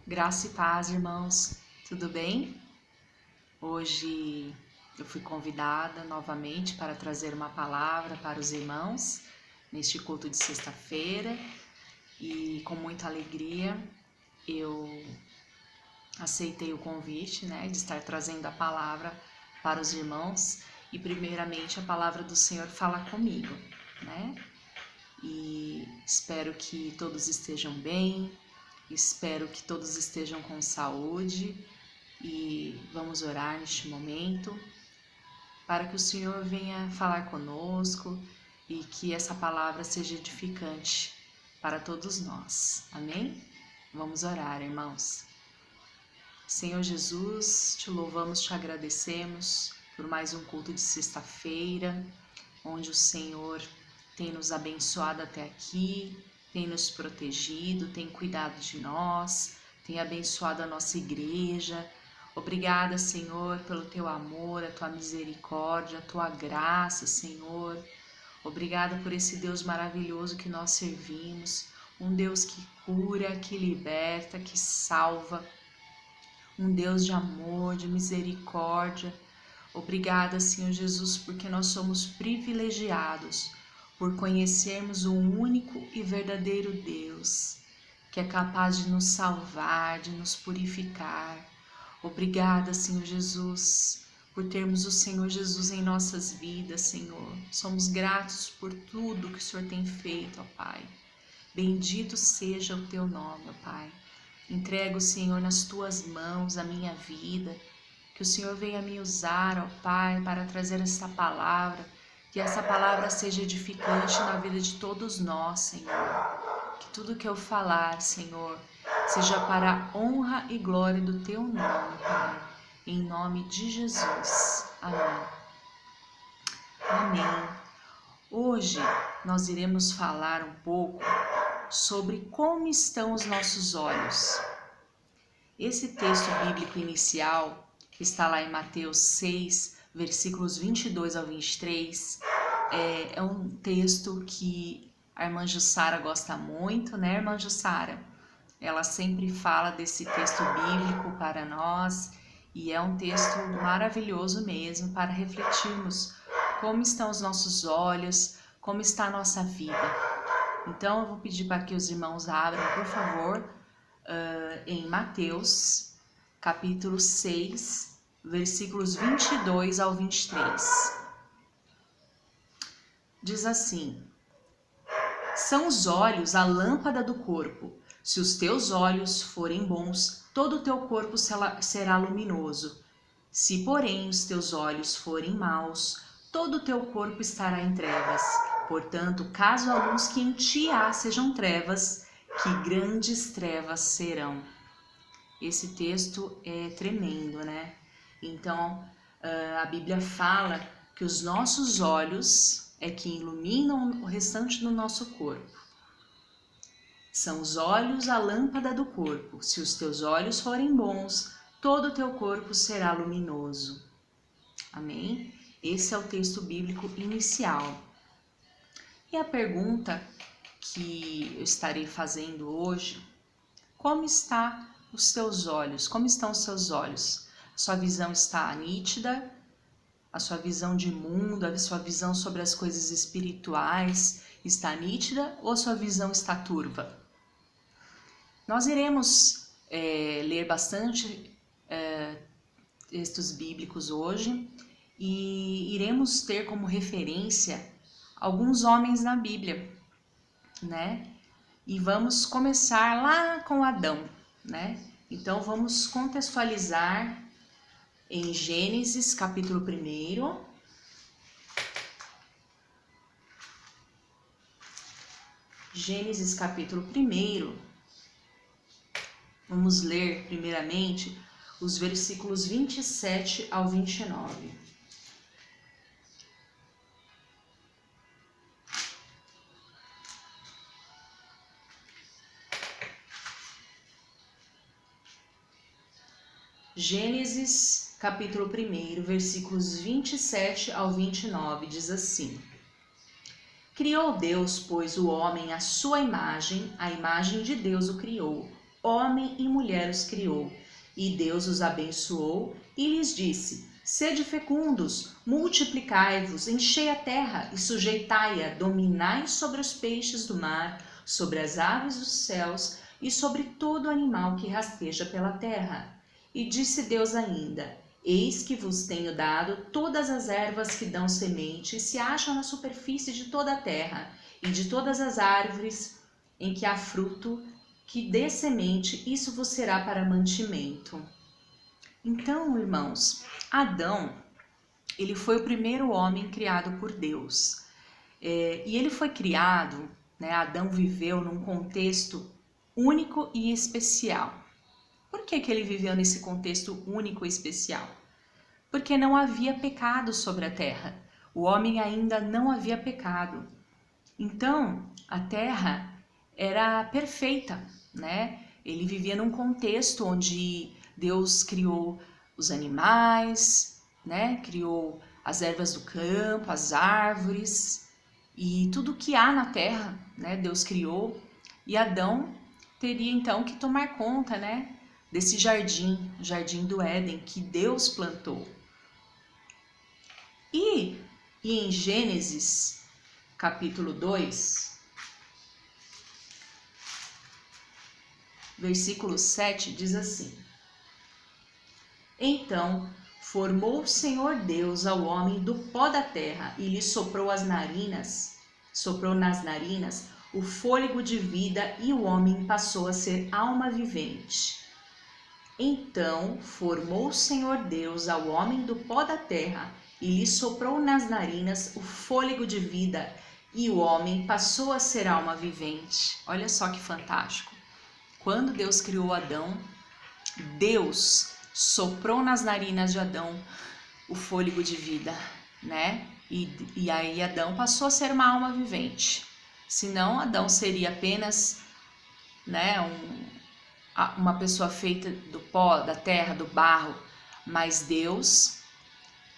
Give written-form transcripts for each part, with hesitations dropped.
Graça e paz, irmãos. Tudo bem? Hoje eu fui convidada novamente para trazer uma palavra para os irmãos neste culto de sexta-feira e com muita alegria eu aceitei o convite, de estar trazendo a palavra para os irmãos e primeiramente a palavra do Senhor fala comigo, E espero que todos estejam bem. Espero que todos estejam com saúde e vamos orar neste momento para que o Senhor venha falar conosco e que essa palavra seja edificante para todos nós. Amém? Vamos orar, irmãos. Senhor Jesus, te louvamos, te agradecemos por mais um culto de sexta-feira, onde o Senhor tem nos abençoado até aqui, tem nos protegido, tem cuidado de nós, tem abençoado a nossa igreja. Obrigada, Senhor, pelo teu amor, a tua misericórdia, a tua graça, Senhor. Obrigada por esse Deus maravilhoso que nós servimos, um Deus que cura, que liberta, que salva, um Deus de amor, de misericórdia. Obrigada, Senhor Jesus, porque nós somos privilegiados por conhecermos o único e verdadeiro Deus, que é capaz de nos salvar, de nos purificar. Obrigada, Senhor Jesus, por termos o Senhor Jesus em nossas vidas, Senhor. Somos gratos por tudo que o Senhor tem feito, ó Pai. Bendito seja o teu nome, ó Pai. Entrego, Senhor, nas tuas mãos a minha vida, que o Senhor venha me usar, ó Pai, para trazer esta palavra, que essa palavra seja edificante na vida de todos nós, Senhor. Que tudo que eu falar, Senhor, seja para a honra e glória do teu nome, Pai. Em nome de Jesus. Amém. Amém. Hoje nós iremos falar um pouco sobre como estão os nossos olhos. Esse texto bíblico inicial, que está lá em Mateus 6, versículos 22 ao 23, é um texto que a irmã Jussara gosta muito, irmã Jussara? Ela sempre fala desse texto bíblico para nós e é um texto maravilhoso mesmo para refletirmos como estão os nossos olhos, como está a nossa vida. Então eu vou pedir para que os irmãos abram, por favor, em Mateus, capítulo 6, versículos 22 ao 23. Diz assim: são os olhos a lâmpada do corpo. Se os teus olhos forem bons, todo o teu corpo será luminoso. Se, porém, os teus olhos forem maus, todo o teu corpo estará em trevas. Portanto, caso a luz que em ti há sejam trevas, que grandes trevas serão. Esse texto é tremendo, Então, a Bíblia fala que os nossos olhos é que iluminam o restante do nosso corpo. São os olhos a lâmpada do corpo. Se os teus olhos forem bons, todo o teu corpo será luminoso. Amém? Esse é o texto bíblico inicial. E a pergunta que eu estarei fazendo hoje: como está os teus olhos? Como estão os seus olhos? A sua visão está nítida? A sua visão de mundo, a sua visão sobre as coisas espirituais está nítida ou a sua visão está turva? Nós iremos ler bastante textos bíblicos hoje e iremos ter como referência alguns homens na Bíblia, E vamos começar lá com Adão, Então vamos contextualizar em Gênesis, capítulo 1. Gênesis, capítulo 1. Vamos ler, primeiramente, os versículos 27 ao 29. Gênesis, capítulo 1, versículos 27 ao 29, diz assim: Criou Deus, pois, o homem à sua imagem, a imagem de Deus o criou, homem e mulher os criou. E Deus os abençoou e lhes disse: sede fecundos, multiplicai-vos, enchei a terra e sujeitai-a, dominai sobre os peixes do mar, sobre as aves dos céus e sobre todo animal que rasteja pela terra. E disse Deus ainda: eis que vos tenho dado todas as ervas que dão semente e se acham na superfície de toda a terra, e de todas as árvores em que há fruto que dê semente, isso vos será para mantimento. Então, irmãos, Adão, ele foi o primeiro homem criado por Deus. E ele foi criado, né? Adão viveu num contexto único e especial. Por que ele viveu nesse contexto único e especial? Porque não havia pecado sobre a terra. O homem ainda não havia pecado. Então, a terra era perfeita, né? Ele vivia num contexto onde Deus criou os animais, né? Criou as ervas do campo, as árvores e tudo que há na terra, né? Deus criou. E Adão teria então que tomar conta, né? Desse jardim, o jardim do Éden, que Deus plantou. E em Gênesis, capítulo 2, versículo 7, diz assim: então formou o Senhor Deus ao homem do pó da terra e lhe soprou nas narinas o fôlego de vida, e o homem passou a ser alma vivente. Então formou o Senhor Deus ao homem do pó da terra e lhe soprou nas narinas o fôlego de vida, e o homem passou a ser alma vivente. Olha só que fantástico. Quando Deus criou Adão, Deus soprou nas narinas de Adão o fôlego de vida, né? E aí Adão passou a ser uma alma vivente. Senão Adão seria apenas, né, uma pessoa feita do pó, da terra, do barro. Mas Deus,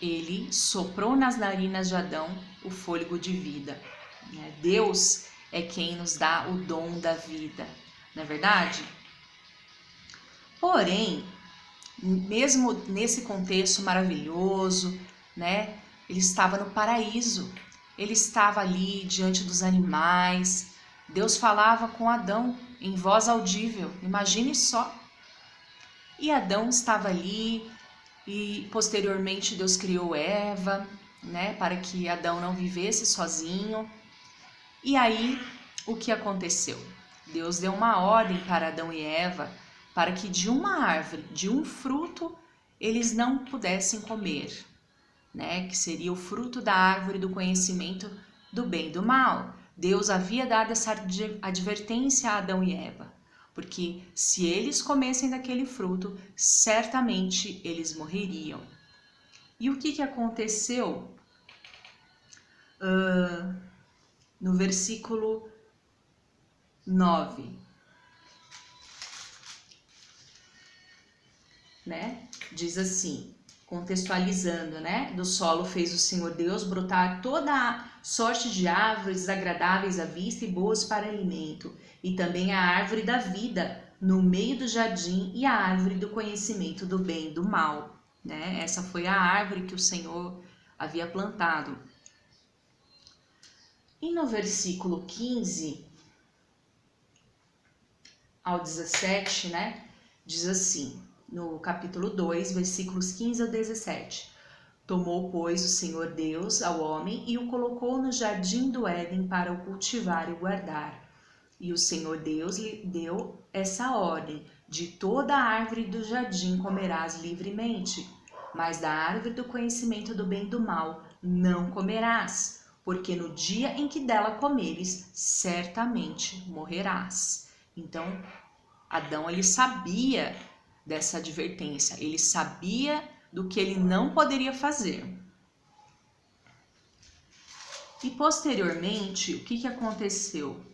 ele soprou nas narinas de Adão o fôlego de vida. Deus é quem nos dá o dom da vida, não é verdade? Porém, mesmo nesse contexto maravilhoso, né? Ele estava no paraíso, ele estava ali diante dos animais. Deus falava com Adão em voz audível, imagine só. E Adão estava ali e posteriormente Deus criou Eva, né? Para que Adão não vivesse sozinho. E aí, o que aconteceu? Deus deu uma ordem para Adão e Eva para que de uma árvore, de um fruto, eles não pudessem comer, né? Que seria o fruto da árvore do conhecimento do bem e do mal. Deus havia dado essa advertência a Adão e Eva, porque se eles comessem daquele fruto, certamente eles morreriam. E o que aconteceu? No versículo 9, né? Diz assim, contextualizando, né? Do solo fez o Senhor Deus brotar toda a sorte de árvores agradáveis à vista e boas para alimento, e também a árvore da vida no meio do jardim e a árvore do conhecimento do bem e do mal, né? Essa foi a árvore que o Senhor havia plantado. E no versículo 15 ao 17, né? Diz assim, no capítulo 2, versículos 15 ao 17. Tomou, pois, o Senhor Deus ao homem e o colocou no jardim do Éden para o cultivar e o guardar. E o Senhor Deus lhe deu essa ordem: de toda a árvore do jardim comerás livremente, mas da árvore do conhecimento do bem e do mal não comerás, porque no dia em que dela comeres, certamente morrerás. Então, Adão, ele sabia dessa advertência, ele sabia do que ele não poderia fazer. E posteriormente, o que aconteceu?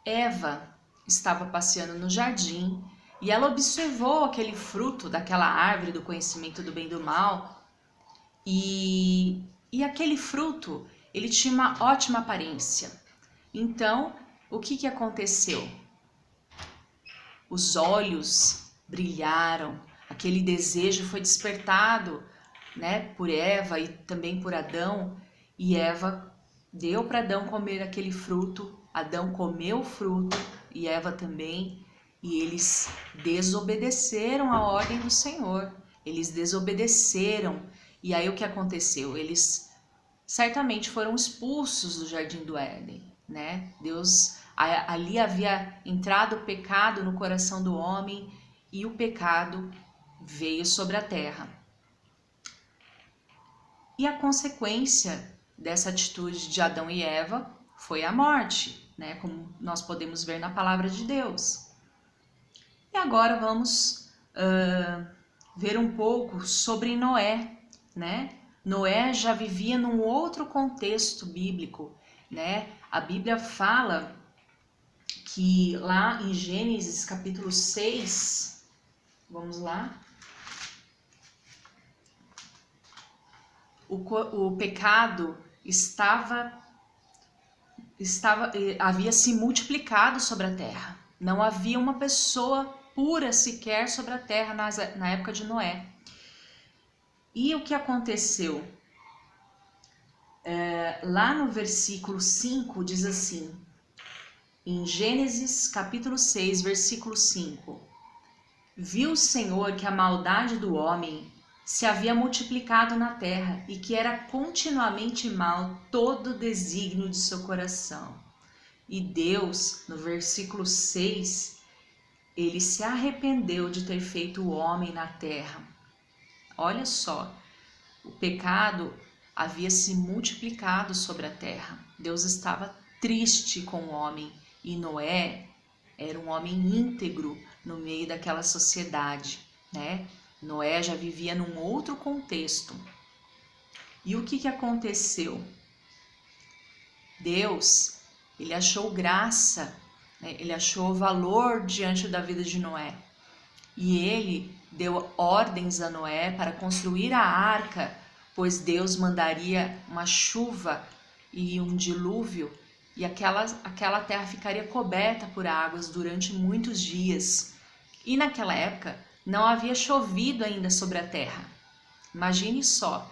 Eva estava passeando no jardim e ela observou aquele fruto daquela árvore do conhecimento do bem e do mal, e aquele fruto, ele tinha uma ótima aparência. Então, o que aconteceu? Os olhos brilharam, aquele desejo foi despertado, né, por Eva e também por Adão, e Eva deu para Adão comer aquele fruto, Adão comeu o fruto e Eva também, e eles desobedeceram a ordem do Senhor, eles desobedeceram, e aí o que aconteceu? Eles certamente foram expulsos do Jardim do Éden, né? Deus, ali havia entrado o pecado no coração do homem e o pecado veio sobre a terra. E a consequência dessa atitude de Adão e Eva foi a morte, né? Como nós podemos ver na palavra de Deus. E agora vamos ver um pouco sobre Noé, né? Noé já vivia num outro contexto bíblico, né? A Bíblia fala que lá em Gênesis capítulo 6, vamos lá, o pecado havia se multiplicado sobre a terra. Não havia uma pessoa pura sequer sobre a terra na época de Noé. E o que aconteceu? Lá no versículo 5 diz assim, em Gênesis capítulo 6, versículo 5: Viu o Senhor que a maldade do homem se havia multiplicado na terra e que era continuamente mal todo o desígnio de seu coração. E Deus, no versículo 6, ele se arrependeu de ter feito o homem na terra. Olha só, o pecado havia se multiplicado sobre a terra. Deus estava triste com o homem e Noé era um homem íntegro no meio daquela sociedade, né? Noé já vivia num outro contexto. E o que aconteceu? Deus, ele achou graça, né? Ele achou valor diante da vida de Noé. E ele deu ordens a Noé para construir a arca, pois Deus mandaria uma chuva e um dilúvio, e aquela terra ficaria coberta por águas durante muitos dias. E naquela época não havia chovido ainda sobre a terra. Imagine só,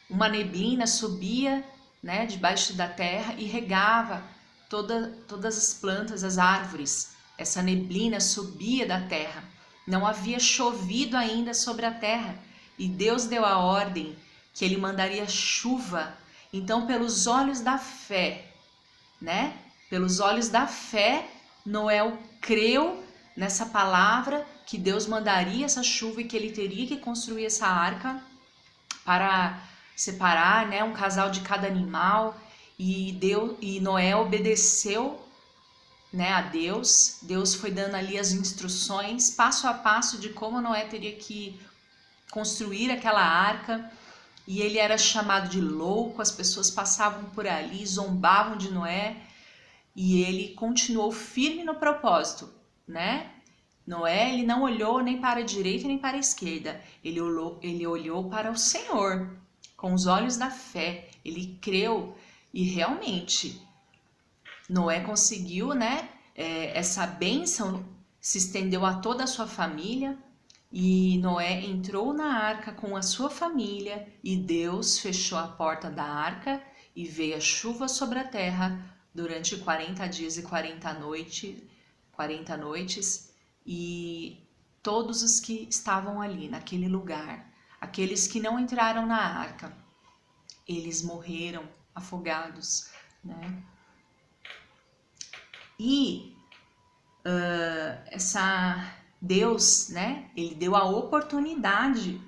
uma neblina subia, né, debaixo da terra e regava todas as plantas, as árvores. Essa neblina subia da terra. Não havia chovido ainda sobre a terra. E Deus deu a ordem que ele mandaria chuva. Então, pelos olhos da fé, né? Pelos olhos da fé, Noé creu nessa palavra que Deus mandaria essa chuva e que ele teria que construir essa arca para separar, né, um casal de cada animal. E Noé obedeceu, né, a Deus. Deus foi dando ali as instruções passo a passo de como Noé teria que construir aquela arca. E ele era chamado de louco, as pessoas passavam por ali, zombavam de Noé, e ele continuou firme no propósito, né? Noé, ele não olhou nem para a direita nem para a esquerda, ele olhou para o Senhor, com os olhos da fé, ele creu, e realmente Noé conseguiu, né? Essa bênção se estendeu a toda a sua família, e Noé entrou na arca com a sua família, e Deus fechou a porta da arca, e veio a chuva sobre a terra durante 40 dias e 40 noites, e todos os que estavam ali naquele lugar, aqueles que não entraram na arca, eles morreram afogados, né? E Deus, né? Ele deu a oportunidade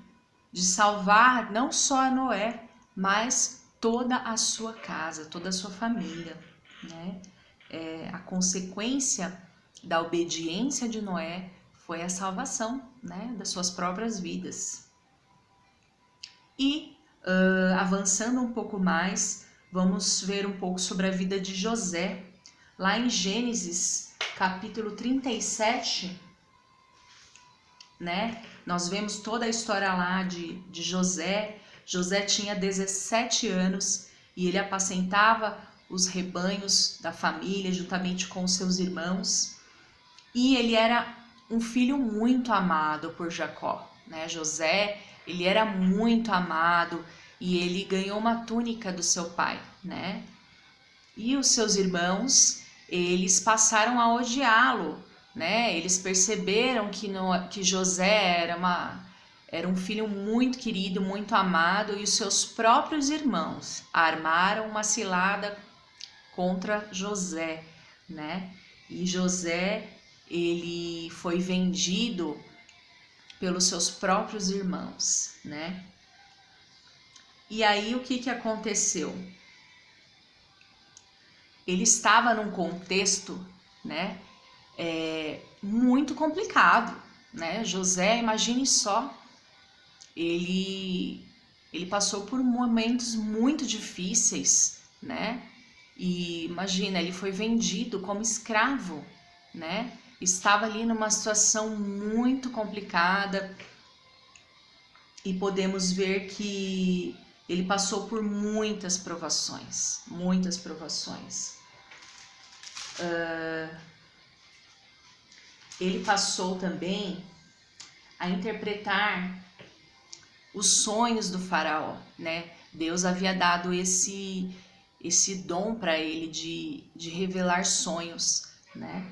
de salvar não só a Noé, mas toda a sua casa, toda a sua família, né? A consequência da obediência de Noé foi a salvação, né, das suas próprias vidas. E avançando um pouco mais, vamos ver um pouco sobre a vida de José. Lá em Gênesis, capítulo 37, né, nós vemos toda a história lá de José. José tinha 17 anos e ele apacentava os rebanhos da família juntamente com seus irmãos. E ele era um filho muito amado por Jacó, né? José, ele era muito amado e ele ganhou uma túnica do seu pai, né? E os seus irmãos, eles passaram a odiá-lo, né? Eles perceberam que José era um filho muito querido, muito amado, e os seus próprios irmãos armaram uma cilada contra José, né? E José, ele foi vendido pelos seus próprios irmãos, né? E aí o que aconteceu? Ele estava num contexto, né, muito complicado, né? José, imagine só, ele passou por momentos muito difíceis, né? E imagina, ele foi vendido como escravo, né? Estava ali numa situação muito complicada e podemos ver que ele passou por muitas provações, muitas provações. Ele passou também a interpretar os sonhos do faraó, né? Deus havia dado esse dom para ele de revelar sonhos, né?